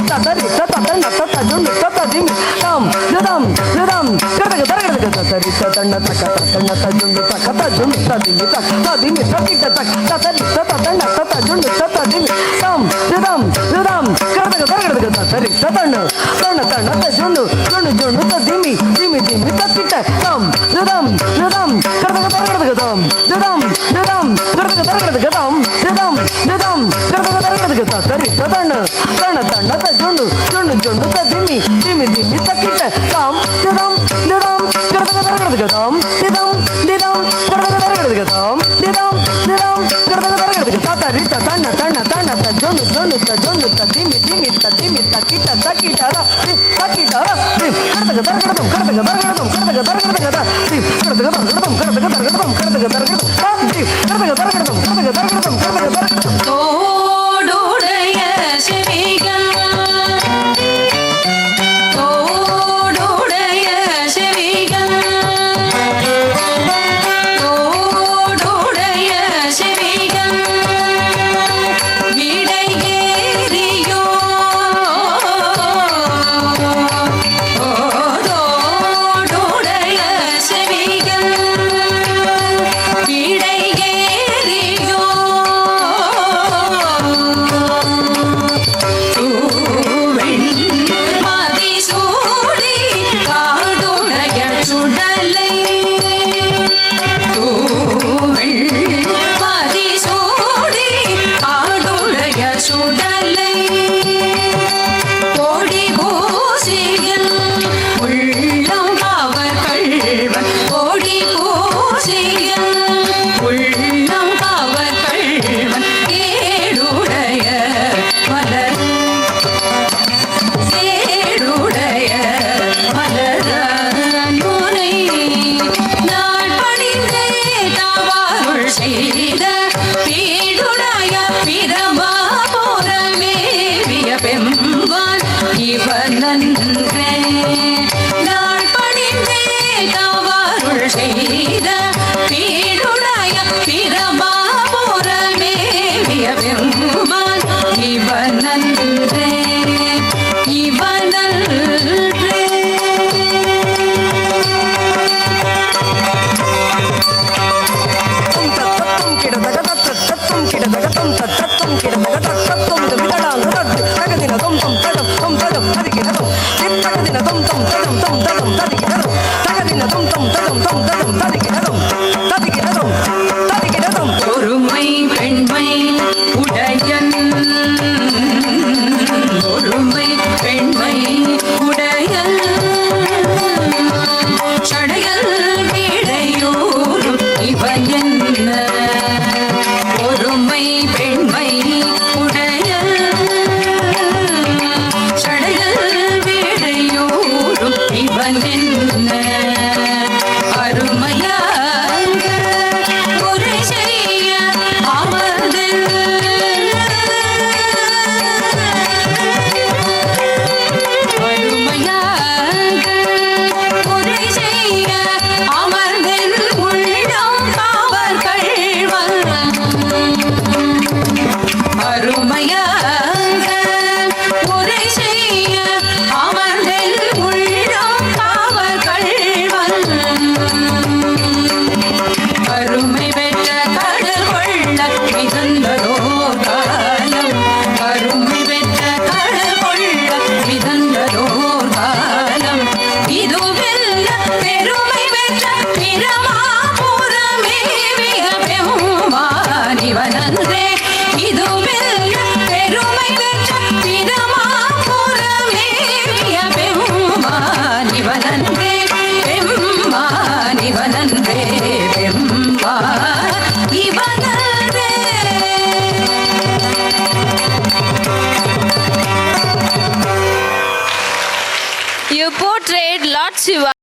ததரி ததன ததஜுண்டு தததிமி தம் ததம் ததம் கடக தரகட ததரி ததன தக ததன தஜுண்டு தக தஜுண்டு ததிமி தக ததிமி தகிட்ட தக ததரி ததன ததஜுண்டு தததிமி தம் ததம் ததம் கடக தரகட ததரி ததன தன தன தஜுண்டு ஜுண்டு ஜுண்டு ததிமி திமி திமி தகிட்ட தம் ததம் ததம் கடக தரகட தம் ததம் ததம் கடக தரகட தம் ததம் ததம் கடக தரகட ததரி ததன தன தன தஜுண்டு ஜுண்டு ஜுண்டு ததிமி திமி திமி தகிட்ட தம் ததம் ததம் கடக தரகட தம் ததம் ததம் கடக தரகட தம் ததம் ததம் கடக தரகட ததரி ததன தன தன தஜுண்டு ஜுண்டு தஜுண்டு ததிமி திமி ததிமி தகிட்ட தகிட்ட தகிட்ட கடக தரகட கடக தரகட கடக தரகட கடக தோடுடைய செவிகள் தோடுடைய செவிகள் தோடுடைய செவிகள் விடையேறியோ தோடுடைய செவிகள் விடையேறியோ மதிசூடி காடுடைய சுடலை மதிசூடி காடுடைய சுடலை கோடி பூசியில் உள்ளம் கவர் கள்வன் கோடி பூசியில் உள்ளம் கவர் கள்வன் கேடுடைய மலர் சேடுடைய மலரனுரை நாள் பணிந்தே தவாருள் செய்த பீடுடைய பிரமா போரமேவிய பெம்பான் இவனன்றே நாள் பணிந்தே தவாருள் செய்த பீடுடைய பிரமா போரமேவிய பெம்பான் இவனன்றே இவனன்றே ஒருமை பெண்மை உடையன் ஒருமை பெண்மை உடையன் சடையல் விடையூரும் இவன் என்ன ஒருமை பெண்மை உடையன் சடையல் விடையூரும் இவன் என்ன அருமையாக உரை செய்ய அமர்ந்து அருமையாக உரை செய்ய அமர்ந்தில் உள்ளம் காவர் கள்வன் அருமையாக உரை செய்ய அமர்ந்தில் உள்ளம் காவர் கள்வன் அருமை பெற்ற கடல் கொள்ள மிதந்ததோ காலம் அருமை பெற்ற கடல் கொள்ள மிதந்ததோ காலம் இதுவெல்ல பெருமை பெற்ற பிரமாபுரமேவிய பெம்மான் இவனன்றே இதுவெல்ல பெருமை பெற்ற பிரமாபுரமேவிய பெம்மான் இவனன்றே பெம்மான் இவனன்றே பெம்மான் இவனன்றே You portrayed Lord Shiva